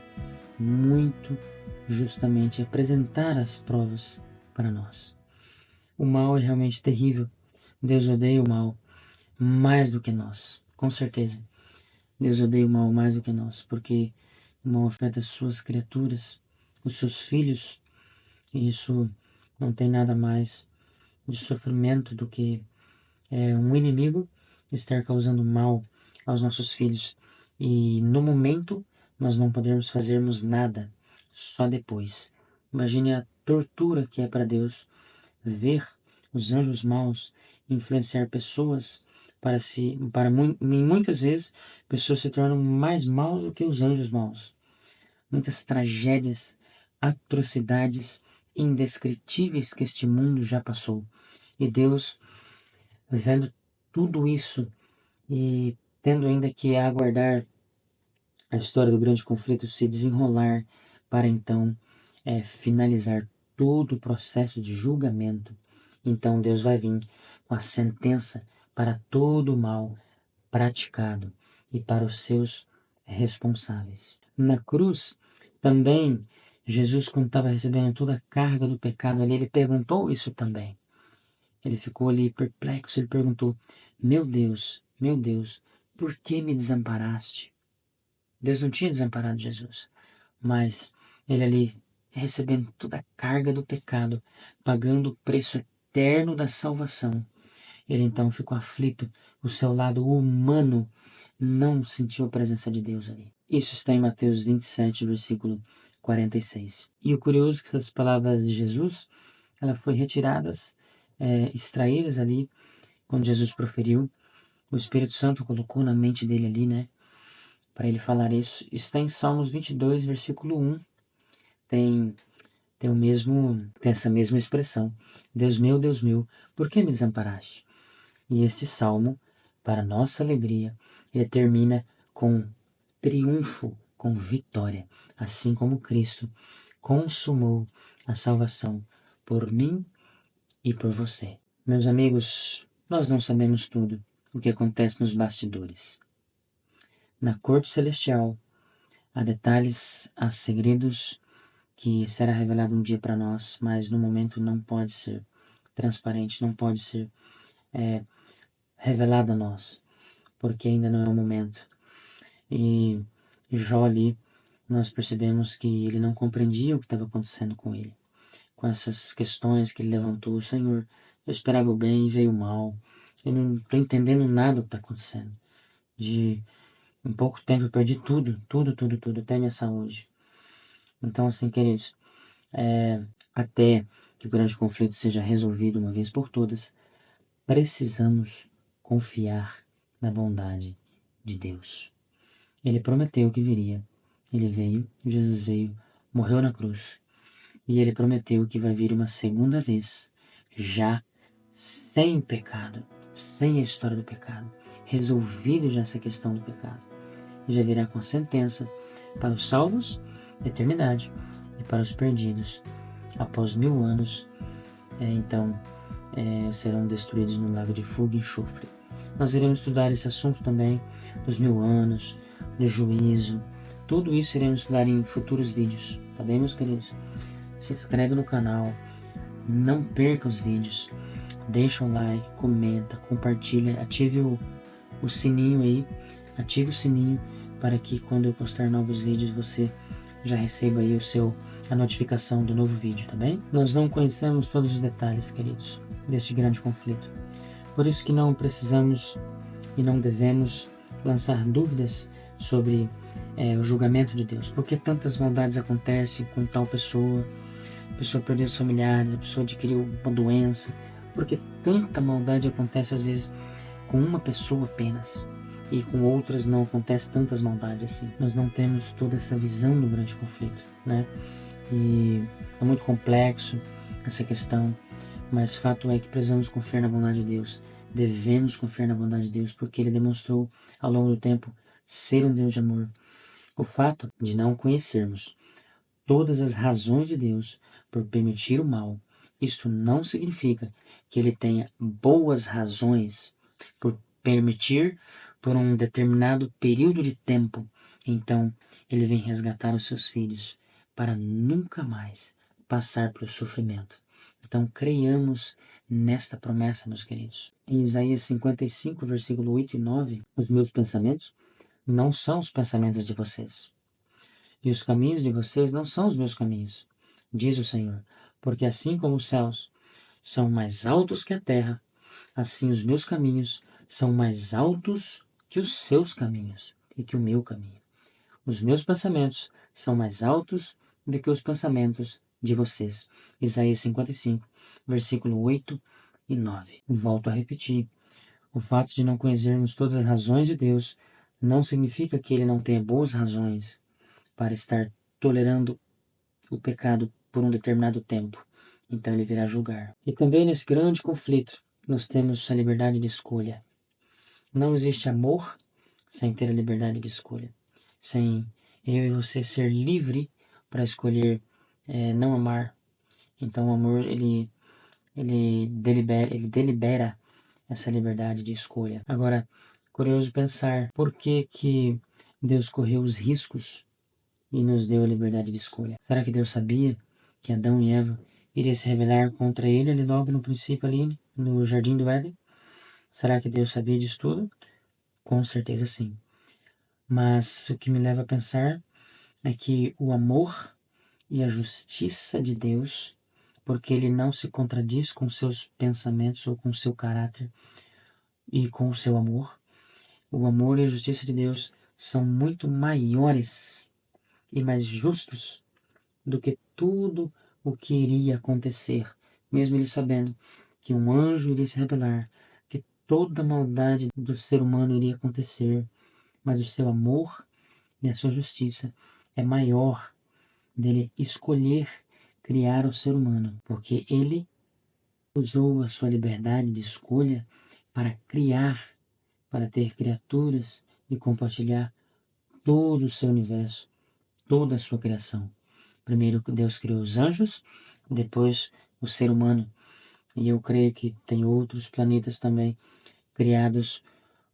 muito justamente, apresentar as provas para nós. O mal é realmente terrível. Deus odeia o mal mais do que nós, com certeza. Deus odeia o mal mais do que nós, porque o mal afeta as suas criaturas, os seus filhos, e isso não tem nada mais de sofrimento do que um inimigo estar causando mal aos nossos filhos. E no momento nós não podemos fazermos nada, só depois. Imagine a tortura que é para Deus ver os anjos maus influenciar pessoas e muitas vezes pessoas se tornam mais maus do que os anjos maus. Muitas tragédias, atrocidades indescritíveis que este mundo já passou. E Deus, vendo tudo isso e tendo ainda que aguardar a história do grande conflito se desenrolar para então finalizar todo o processo de julgamento, então Deus vai vir com a sentença para todo o mal praticado e para os seus responsáveis. Na cruz, também, Jesus, quando estava recebendo toda a carga do pecado ali, ele perguntou isso também. Ele ficou ali perplexo, ele perguntou: meu Deus, por que me desamparaste? Deus não tinha desamparado Jesus, mas ele ali recebendo toda a carga do pecado, pagando o preço eterno da salvação. Ele então ficou aflito, o seu lado humano não sentiu a presença de Deus ali. Isso está em Mateus 27, versículo 46. E o curioso é que essas palavras de Jesus, ela foi retiradas, extraídas ali, quando Jesus proferiu. O Espírito Santo colocou na mente dele ali, né? Para ele falar isso. Está em Salmos 22, versículo 1. Tem essa mesma expressão. Deus meu, por que me desamparaste? E este salmo, para nossa alegria, ele termina com triunfo, com vitória, assim como Cristo consumou a salvação por mim e por você. Meus amigos, nós não sabemos tudo o que acontece nos bastidores. Na corte celestial, há detalhes, há segredos que será revelado um dia para nós, mas no momento não pode ser transparente, não pode ser revelado a nós, porque ainda não é o momento. E Jó ali, nós percebemos que ele não compreendia o que estava acontecendo com ele, com essas questões que ele levantou. Senhor, eu esperava o bem e veio o mal, eu não estou entendendo nada do que está acontecendo. Em pouco tempo eu perdi tudo, até minha saúde. Então, assim, queridos, até que o grande conflito seja resolvido uma vez por todas, precisamos confiar na bondade de Deus. Ele prometeu que viria. Ele veio, Jesus veio, morreu na cruz. E ele prometeu que vai vir uma segunda vez, já sem pecado, sem a história do pecado, resolvido já essa questão do pecado. E já virá com a sentença para os salvos, eternidade, e para os perdidos, após 1000 anos, serão destruídos no lago de fogo e enxofre. Nós iremos estudar esse assunto também, dos 1000 anos, do juízo, tudo isso iremos estudar em futuros vídeos, tá bem, meus queridos? Se inscreve no canal, não perca os vídeos, deixa um like, comenta, compartilha, ative o sininho aí, ative o sininho para que quando eu postar novos vídeos você já receba aí a notificação do novo vídeo, tá bem? Nós não conhecemos todos os detalhes, queridos, deste grande conflito. Por isso que não precisamos e não devemos lançar dúvidas sobre o julgamento de Deus. Por que tantas maldades acontecem com tal pessoa? A pessoa perdeu os familiares, a pessoa adquiriu uma doença. Por que tanta maldade acontece às vezes com uma pessoa apenas? E com outras não acontece tantas maldades assim. Nós não temos toda essa visão do grande conflito, né? E é muito complexo essa questão, mas fato é que precisamos confiar na bondade de Deus. Devemos confiar na bondade de Deus, porque Ele demonstrou ao longo do tempo ser um Deus de amor. O fato de não conhecermos todas as razões de Deus por permitir o mal, isto não significa que Ele tenha boas razões por permitir por um determinado período de tempo. Então, Ele vem resgatar os seus filhos para nunca mais passar pelo sofrimento. Então, creiamos nesta promessa, meus queridos. Em Isaías 55, versículo 8 e 9, os meus pensamentos não são os pensamentos de vocês, e os caminhos de vocês não são os meus caminhos, diz o Senhor, porque assim como os céus são mais altos que a terra, assim os meus caminhos são mais altos que os seus caminhos e que o meu caminho. Os meus pensamentos são mais altos do que os pensamentos de vocês. Isaías 55, versículo 8 e 9. Volto a repetir. O fato de não conhecermos todas as razões de Deus não significa que Ele não tenha boas razões para estar tolerando o pecado por um determinado tempo. Então Ele virá julgar. E também nesse grande conflito, nós temos a liberdade de escolha. Não existe amor sem ter a liberdade de escolha. Sem eu e você ser livre para escolher não amar. Então o amor, ele delibera essa liberdade de escolha. Agora, curioso pensar por que Deus correu os riscos e nos deu a liberdade de escolha. Será que Deus sabia que Adão e Eva iriam se rebelar contra ele ali logo no princípio, ali no Jardim do Éden? Será que Deus sabia disso tudo? Com certeza sim. Mas o que me leva a pensar é que o amor e a justiça de Deus, porque Ele não se contradiz com seus pensamentos ou com seu caráter e com o seu amor, o amor e a justiça de Deus são muito maiores e mais justos do que tudo o que iria acontecer, mesmo Ele sabendo que um anjo iria se rebelar, que toda a maldade do ser humano iria acontecer, mas o seu amor e a sua justiça é maior dele escolher criar o ser humano, porque ele usou a sua liberdade de escolha para criar, para ter criaturas e compartilhar todo o seu universo, toda a sua criação. Primeiro Deus criou os anjos, depois o ser humano. E eu creio que tem outros planetas também criados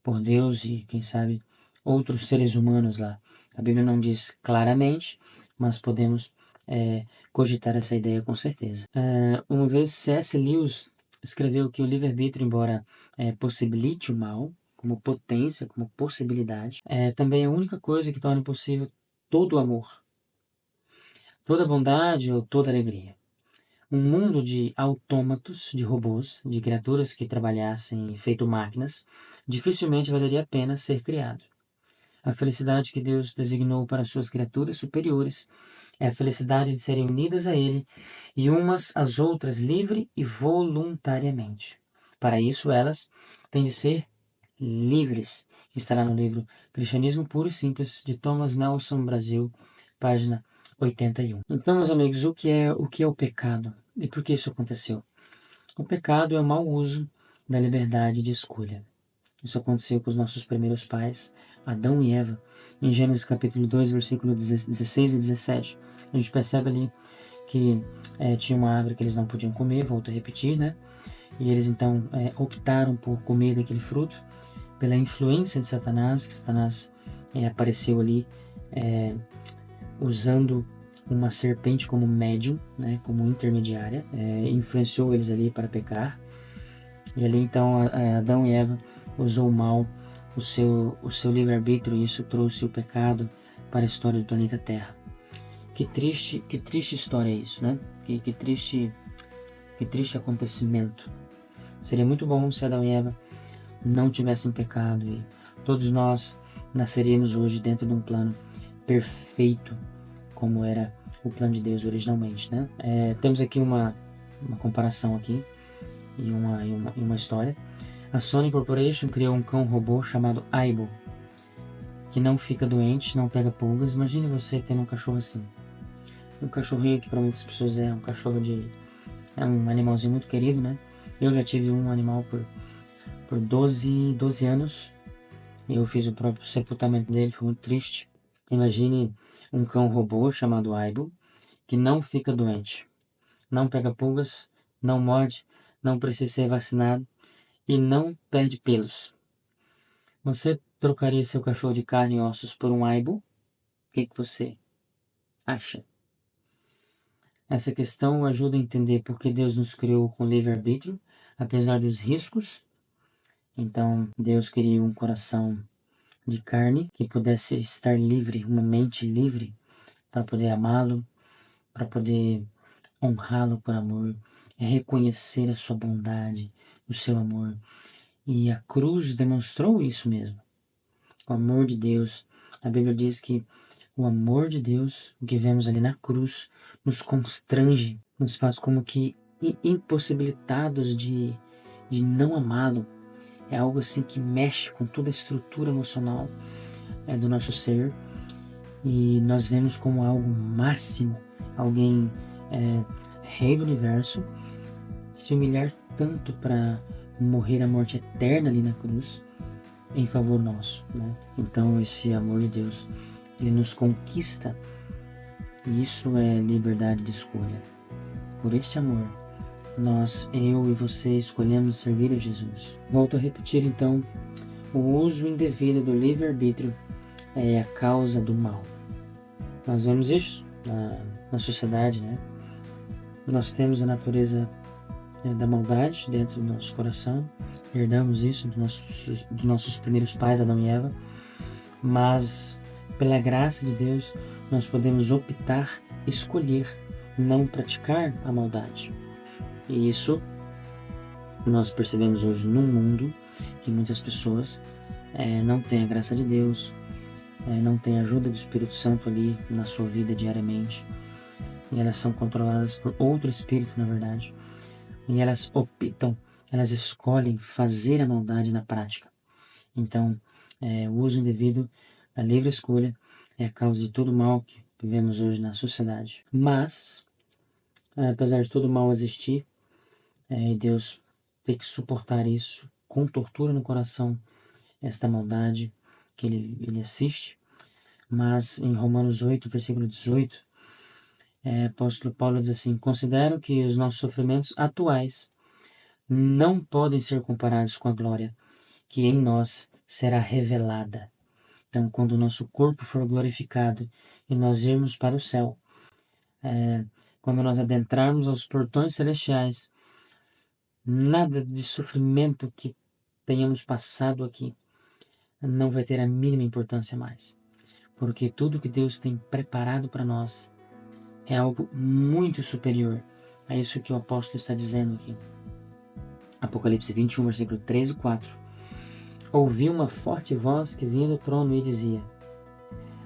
por Deus e, quem sabe, outros seres humanos lá. A Bíblia não diz claramente, mas podemos cogitar essa ideia com certeza. Uma vez C.S. Lewis escreveu que o livre-arbítrio, embora possibilite o mal, como potência, como possibilidade, também é a única coisa que torna possível todo o amor, toda bondade ou toda alegria. Um mundo de autômatos, de robôs, de criaturas que trabalhassem feito máquinas, dificilmente valeria a pena ser criado. A felicidade que Deus designou para suas criaturas superiores é a felicidade de serem unidas a Ele e umas às outras livre e voluntariamente. Para isso, elas têm de ser livres. Estará no livro Cristianismo Puro e Simples, de Thomas Nelson Brasil, página 81. Então, meus amigos, o que é o pecado? E por que isso aconteceu? O pecado é o mau uso da liberdade de escolha. Isso aconteceu com os nossos primeiros pais, Adão e Eva, em Gênesis capítulo 2, versículo 16 e 17. A gente percebe ali que tinha uma árvore que eles não podiam comer, volto a repetir, né? E eles então optaram por comer daquele fruto, pela influência de Satanás, que Satanás apareceu ali usando uma serpente como médium, né, como intermediária, influenciou eles ali para pecar. E ali então Adão e Eva usou o mal, o seu livre-arbítrio, e isso trouxe o pecado para a história do planeta Terra. Que triste história é isso, né? Que triste acontecimento. Seria muito bom se Adão e Eva não tivessem pecado e todos nós nasceríamos hoje dentro de um plano perfeito, como era o plano de Deus originalmente, né? Temos aqui uma comparação aqui e uma história. A Sony Corporation criou um cão robô chamado Aibo, que não fica doente, não pega pulgas. Imagine você tendo um cachorro assim. Um cachorrinho que para muitas pessoas é um cachorro é um animalzinho muito querido, né? Eu já tive um animal por 12 anos. Eu fiz o próprio sepultamento dele, foi muito triste. Imagine um cão robô chamado Aibo, que não fica doente, não pega pulgas, não morde, não precisa ser vacinado e não perde pelos. Você trocaria seu cachorro de carne e ossos por um Aibo? O que você acha? Essa questão ajuda a entender por que Deus nos criou com livre-arbítrio, apesar dos riscos. Então, Deus queria um coração de carne que pudesse estar livre, uma mente livre, para poder amá-lo, para poder honrá-lo por amor, reconhecer a sua bondade, o seu amor. E a cruz demonstrou isso mesmo. O amor de Deus. A Bíblia diz que o amor de Deus, o que vemos ali na cruz, nos constrange, nos faz como que impossibilitados de não amá-lo. É algo assim que mexe com toda a estrutura emocional do nosso ser. E nós vemos como algo máximo, alguém rei do universo, se humilhar tanto para morrer a morte eterna ali na cruz em favor nosso, né? Então esse amor de Deus, ele nos conquista, e isso é liberdade de escolha. Por este amor, eu e você, escolhemos servir a Jesus. Volto a repetir então, o uso indevido do livre-arbítrio é a causa do mal. Nós vemos isso na sociedade, né? Nós temos a natureza da maldade dentro do nosso coração, herdamos isso dos nossos primeiros pais, Adão e Eva, mas pela graça de Deus nós podemos optar, escolher não praticar a maldade. E isso nós percebemos hoje num mundo que muitas pessoas não têm a graça de Deus, não têm a ajuda do Espírito Santo ali na sua vida diariamente, e elas são controladas por outro espírito, na verdade. E elas optam, elas escolhem fazer a maldade na prática. Então, o uso indevido da livre escolha é a causa de todo o mal que vivemos hoje na sociedade. Mas, apesar de todo o mal existir, Deus tem que suportar isso com tortura no coração, esta maldade que ele assiste. Mas em Romanos 8, versículo 18, apóstolo Paulo diz assim: considero que os nossos sofrimentos atuais não podem ser comparados com a glória que em nós será revelada. Então, quando o nosso corpo for glorificado e nós irmos para o céu, quando nós adentrarmos aos portões celestiais, Nada de sofrimento que tenhamos passado aqui não vai ter a mínima importância mais. Porque tudo que Deus tem preparado para nós é algo muito superior a isso que o apóstolo está dizendo aqui. Apocalipse 21, versículo 3 e 4. Ouvi uma forte voz que vinha do trono e dizia: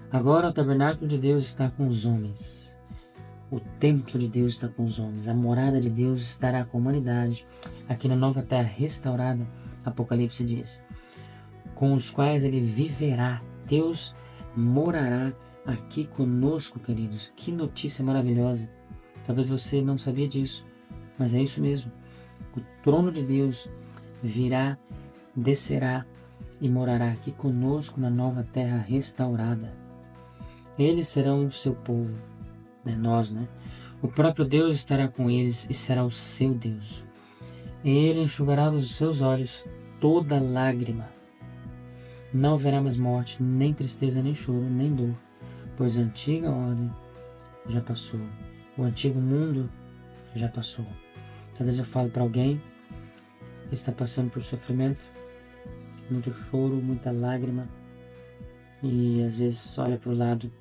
agora o tabernáculo de Deus está com os homens. O templo de Deus está com os homens. A morada de Deus estará com a humanidade. Aqui na nova terra restaurada, Apocalipse diz, com os quais ele viverá. Deus morará aqui conosco, queridos. Que notícia maravilhosa. Talvez você não sabia disso, mas é isso mesmo. O trono de Deus virá, descerá e morará aqui conosco na nova terra restaurada. Eles serão o seu povo, nós, né? O próprio Deus estará com eles e será o seu Deus. Ele enxugará dos seus olhos toda lágrima. Não haverá mais morte, nem tristeza, nem choro, nem dor, pois a antiga ordem já passou. O antigo mundo já passou. Talvez eu fale para alguém que está passando por sofrimento, muito choro, muita lágrima, e às vezes olha para o lado,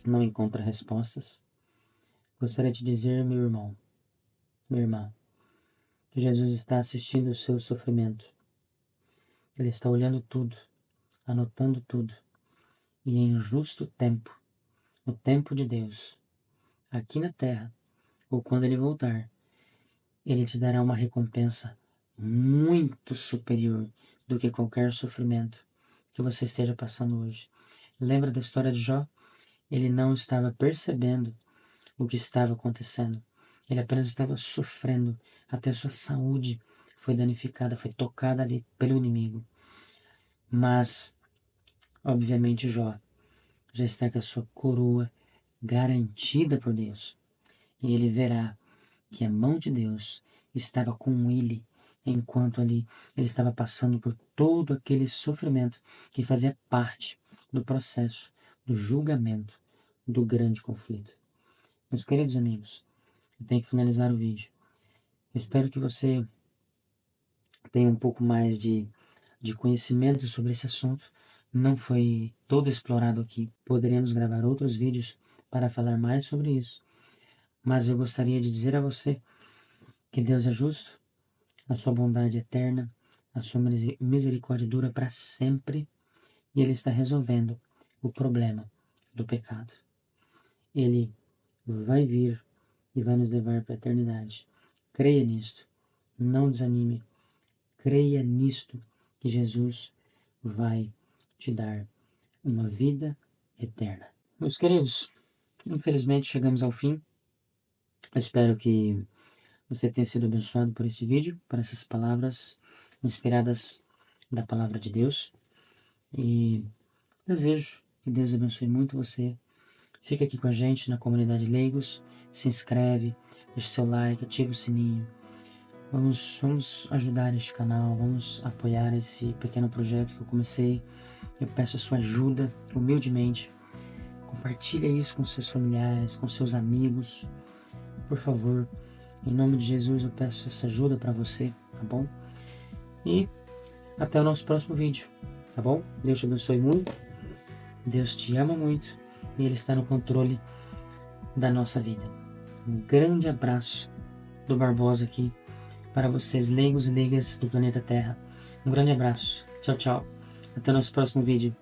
não encontra respostas. Gostaria de dizer, meu irmão, minha irmã, que Jesus está assistindo o seu sofrimento. Ele está olhando tudo, anotando tudo, e em justo tempo, o tempo de Deus, aqui na terra, ou quando ele voltar, ele te dará uma recompensa muito superior do que qualquer sofrimento que você esteja passando hoje. Lembra da história de Jó? Ele não estava percebendo o que estava acontecendo. Ele apenas estava sofrendo. Até sua saúde foi danificada, foi tocada ali pelo inimigo. Mas, obviamente, Jó já está com a sua coroa garantida por Deus. E ele verá que a mão de Deus estava com ele, enquanto ali ele estava passando por todo aquele sofrimento que fazia parte do processo, do julgamento, do grande conflito. Meus queridos amigos, eu tenho que finalizar o vídeo. Eu espero que você tenha um pouco mais de conhecimento sobre esse assunto. Não foi todo explorado aqui. Poderíamos gravar outros vídeos para falar mais sobre isso. Mas eu gostaria de dizer a você que Deus é justo, a sua bondade é eterna, a sua misericórdia dura para sempre, e Ele está resolvendo o problema do pecado. Ele vai vir e vai nos levar para a eternidade. Creia nisto, não desanime, creia nisto, que Jesus vai te dar uma vida eterna. Meus queridos, infelizmente chegamos ao fim. Eu espero que você tenha sido abençoado por esse vídeo, por essas palavras inspiradas da palavra de Deus. E desejo que Deus abençoe muito você. Fica aqui com a gente na comunidade Leigos. Se inscreve, deixa seu like, ativa o sininho. Vamos ajudar este canal, vamos apoiar esse pequeno projeto que eu comecei. Eu peço a sua ajuda, humildemente. Compartilha isso com seus familiares, com seus amigos. Por favor, em nome de Jesus eu peço essa ajuda para você, tá bom? E até o nosso próximo vídeo, tá bom? Deus te abençoe muito, Deus te ama muito e Ele está no controle da nossa vida. Um grande abraço do Barbosa aqui para vocês, leigos e leigas do planeta Terra. Um grande abraço. Tchau, tchau. Até o nosso próximo vídeo.